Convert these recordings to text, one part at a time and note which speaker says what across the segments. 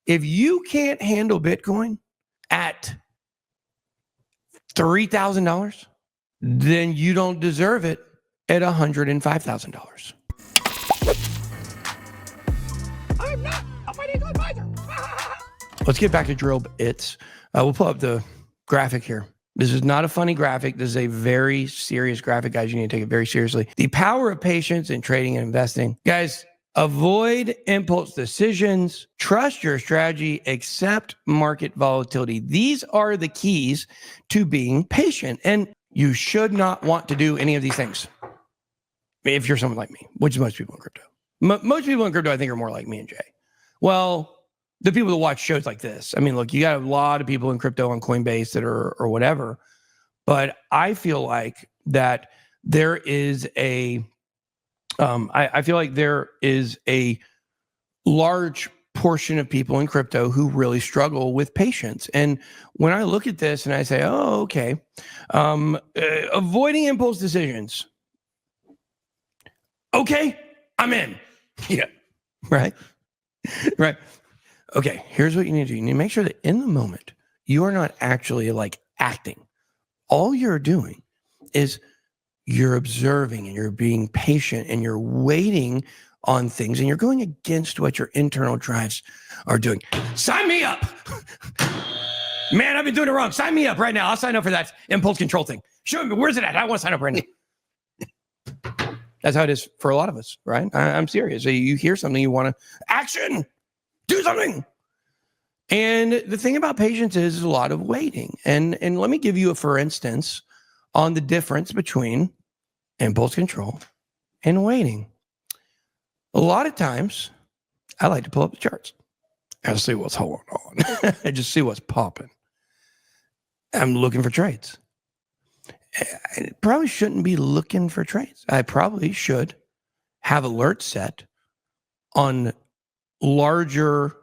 Speaker 1: If you can't handle Bitcoin at $3,000, then you don't deserve it at $105,000. I'm not a financial advisor. Let's get back to drill bits. We'll pull up the graphic here. This is not a funny graphic. This is a very serious graphic, guys. You need to take it very seriously. The power of patience in trading and investing. Guys, avoid impulse decisions, trust your strategy, accept market volatility. These are the keys to being patient. And you should not want to do any of these things if you're someone like me, which is most people in crypto. Most people in crypto, I think, are more like me and Jay. Well, the people that watch shows like this. I mean, look, you got a lot of people in crypto on Coinbase that are or whatever, but I feel like that there is a I feel like there is a large portion of people in crypto who really struggle with patience. And when I look at this and I say, oh, okay, avoiding impulse decisions. Okay, I'm in. Yeah, right? Right. Okay, here's what you need to do. You need to make sure that in the moment, you are not actually like acting. All you're doing is you're observing and you're being patient and you're waiting on things and you're going against what your internal drives are doing. Sign me up. Man, I've been doing it wrong. Sign me up right now. I'll sign up for that impulse control thing. Show me, where's it at? I want to sign up right now. That's how it is for a lot of us, right? I'm serious. You hear something, you want to action. Do something. And the thing about patience is a lot of waiting. And let me give you a for instance on the difference between impulse control and waiting. A lot of times, I like to pull up the charts and see what's going on. I just see what's popping. I'm looking for trades. I probably shouldn't be looking for trades. I probably should have alerts set on larger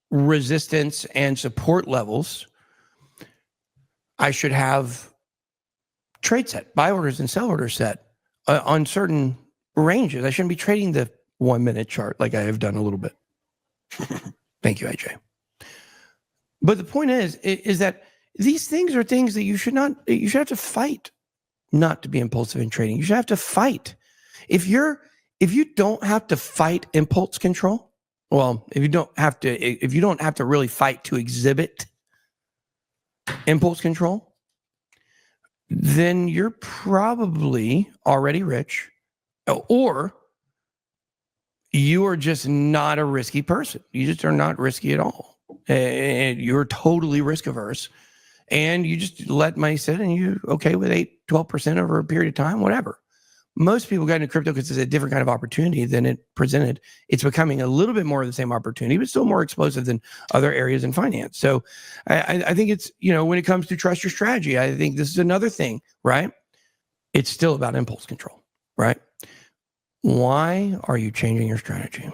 Speaker 1: resistance and support levels. I should have trade set, buy orders and sell orders set on certain ranges. I shouldn't be trading the 1 minute chart like I have done a little bit. Thank you, AJ. But the point is that these things are things that you should have to fight not to be impulsive in trading. You should have to fight. If you don't have to fight impulse control, well, if you don't have to really fight to exhibit impulse control, then you're probably already rich, or you are just not a risky person. You just are not risky at all. And you're totally risk averse. And you just let money sit and you're okay with 12% over a period of time, whatever. Most people got into crypto because it's a different kind of opportunity than it presented. It's becoming a little bit more of the same opportunity, but still more explosive than other areas in finance. So I think it's, when it comes to trust your strategy, I think this is another thing, right? It's still about impulse control, right? Why are you changing your strategy?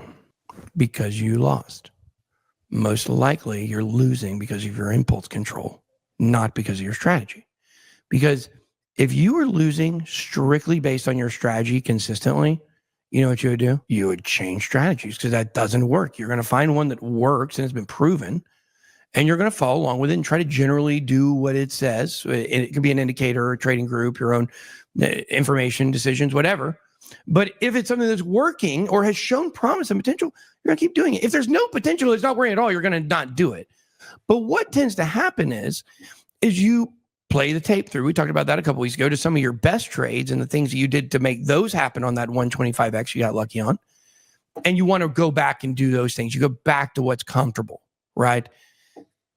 Speaker 1: Because you lost. Most likely you're losing because of your impulse control, not because of your strategy. Because if you were losing strictly based on your strategy consistently, you know what you would do? You would change strategies because that doesn't work. You're going to find one that works and has been proven, and you're going to follow along with it and try to generally do what it says. It could be an indicator, a trading group, your own information, decisions, whatever. But if it's something that's working or has shown promise and potential, you're going to keep doing it. If there's no potential, it's not working at all, you're going to not do it. But what tends to happen is you play the tape through. We talked about that a couple weeks ago, to some of your best trades and the things that you did to make those happen on that 125x you got lucky on. And you want to go back and do those things. You go back to what's comfortable, right?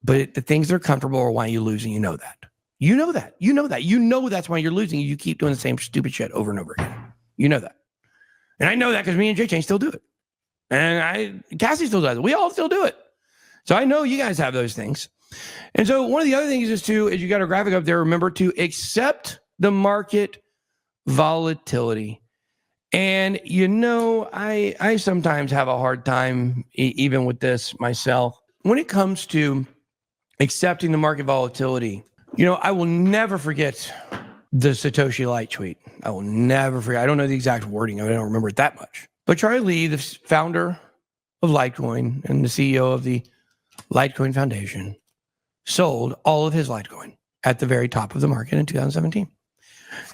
Speaker 1: But the things that are comfortable are why you lose, and you know that. You know that. You know that. You know that's why you're losing. You keep doing the same stupid shit over and over again. You know that. And I know that because me and J-Chain still do it. And Cassie still does it. We all still do it. So I know you guys have those things. And so one of the other things is you got a graphic up there, remember to accept the market volatility. And I sometimes have a hard time even with this myself. When it comes to accepting the market volatility, I will never forget the Satoshi Light tweet. I will never forget. I don't know the exact wording of it. I don't remember it that much. But Charlie Lee, the founder of Litecoin and the CEO of the Litecoin Foundation sold all of his Litecoin at the very top of the market in 2017.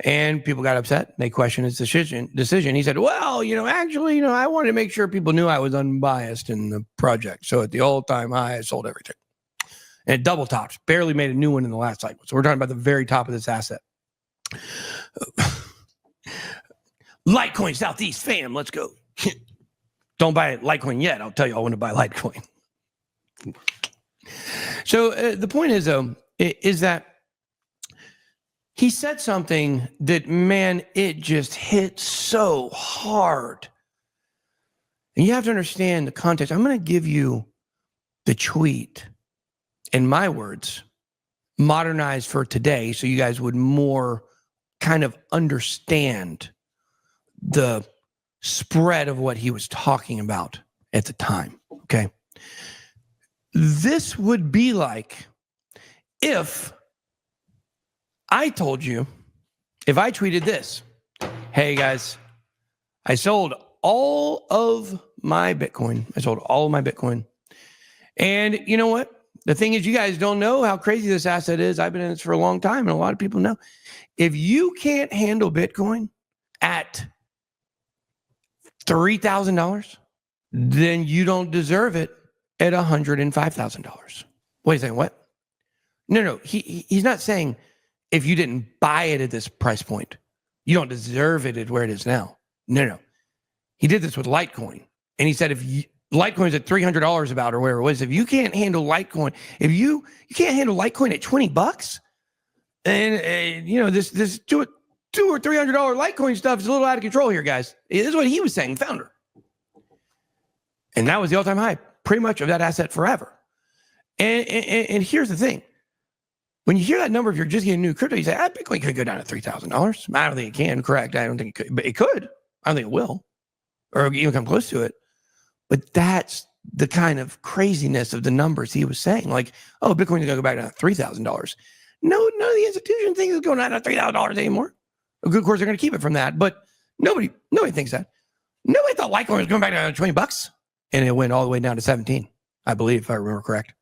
Speaker 1: And people got upset. They questioned his decision. He said, well, actually, I wanted to make sure people knew I was unbiased in the project. So at the all-time high, I sold everything. And it double topped, barely made a new one in the last cycle. So we're talking about the very top of this asset. Litecoin Southeast fam, let's go. Don't buy Litecoin yet. I'll tell you, I want to buy Litecoin. So the point is, though, is that he said something that, man, it just hit so hard. And you have to understand the context. I'm going to give you the tweet in my words, modernized for today, so you guys would more kind of understand the spread of what he was talking about at the time, okay? This would be like if I told you, if I tweeted this, hey guys, I sold all of my Bitcoin. I sold all of my Bitcoin. And you know what? The thing is, you guys don't know how crazy this asset is. I've been in this for a long time, and a lot of people know. If you can't handle Bitcoin at $3,000, then you don't deserve it at $105,000. Wait a second, what? No, he's not saying if you didn't buy it at this price point, you don't deserve it at where it is now. No. He did this with Litecoin. And he said if Litecoin's at $300 about or where it was, if you can't handle Litecoin, if you can't handle Litecoin at $20, and this $200 or $300 Litecoin stuff is a little out of control here, guys. This is what he was saying, founder. And that was the all-time high, pretty much, of that asset forever. And here's the thing. When you hear that number, if you're just getting new crypto, you say, Bitcoin could go down to $3,000. I don't think it can, correct. I don't think it could, but it could. I don't think it will, or even come close to it. But that's the kind of craziness of the numbers he was saying. Like, oh, Bitcoin is going to go back down to $3,000. No, none of the institution thinks it's going down to $3,000 anymore. Of course, they're going to keep it from that, but nobody thinks that. Nobody thought Litecoin was going back down to $20, and it went all the way down to 17, I believe, if I remember correct.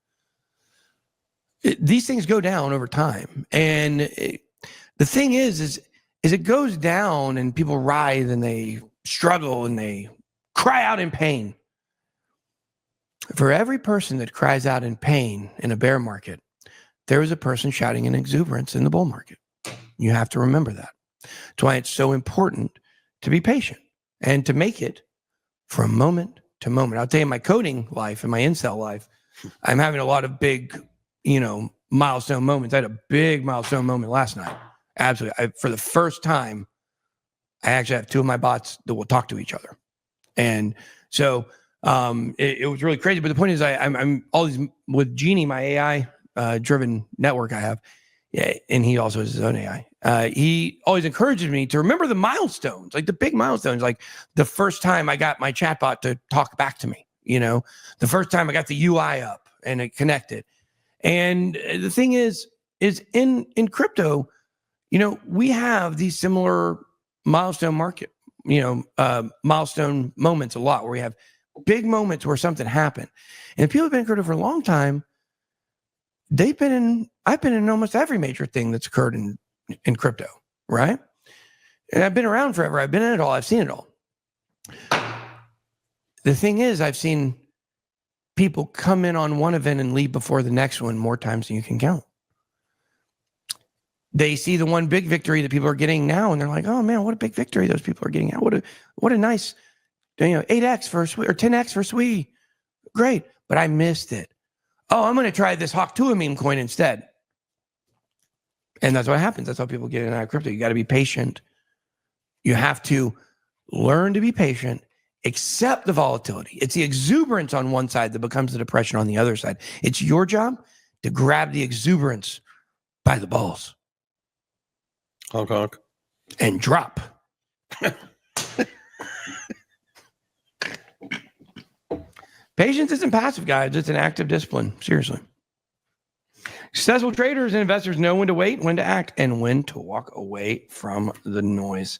Speaker 1: These things go down over time, and the thing is it goes down, and people writhe, and they struggle, and they cry out in pain. For every person that cries out in pain in a bear market, there is a person shouting in exuberance in the bull market. You have to remember that. That's why it's so important to be patient and to make it from moment to moment. I'll tell you, my coding life and my incel life, I'm having a lot of big, milestone moments. I had a big milestone moment last night. Absolutely. For the first time, I actually have two of my bots that will talk to each other. And so it was really crazy. But the point is, I'm always with Genie, my AI driven network I have. Yeah, and he also has his own AI. He always encourages me to remember the milestones, like the big milestones, like the first time I got my chatbot to talk back to me, the first time I got the UI up and it connected. And the thing is in crypto, we have these similar milestone milestone moments a lot, where we have big moments where something happened. And people have been in crypto for a long time. I've been in almost every major thing that's occurred in crypto, right? And I've been around forever. I've been in it all. I've seen it all. The thing is, I've seen people come in on one event and leave before the next one more times than you can count. They see the one big victory that people are getting now, and they're like, "Oh man, what a big victory those people are getting out! What a nice, 8x for SWE or 10x for SWE, great." But I missed it. Oh, I'm going to try this Hawk2 meme coin instead. And that's what happens. That's how people get in and out of crypto. You got to be patient. You have to learn to be patient, accept the volatility. It's the exuberance on one side that becomes the depression on the other side. It's your job to grab the exuberance by the balls.
Speaker 2: Honk, honk.
Speaker 1: And drop. Patience isn't passive, guys. It's an active discipline. Seriously. Successful traders and investors know when to wait, when to act, and when to walk away from the noise.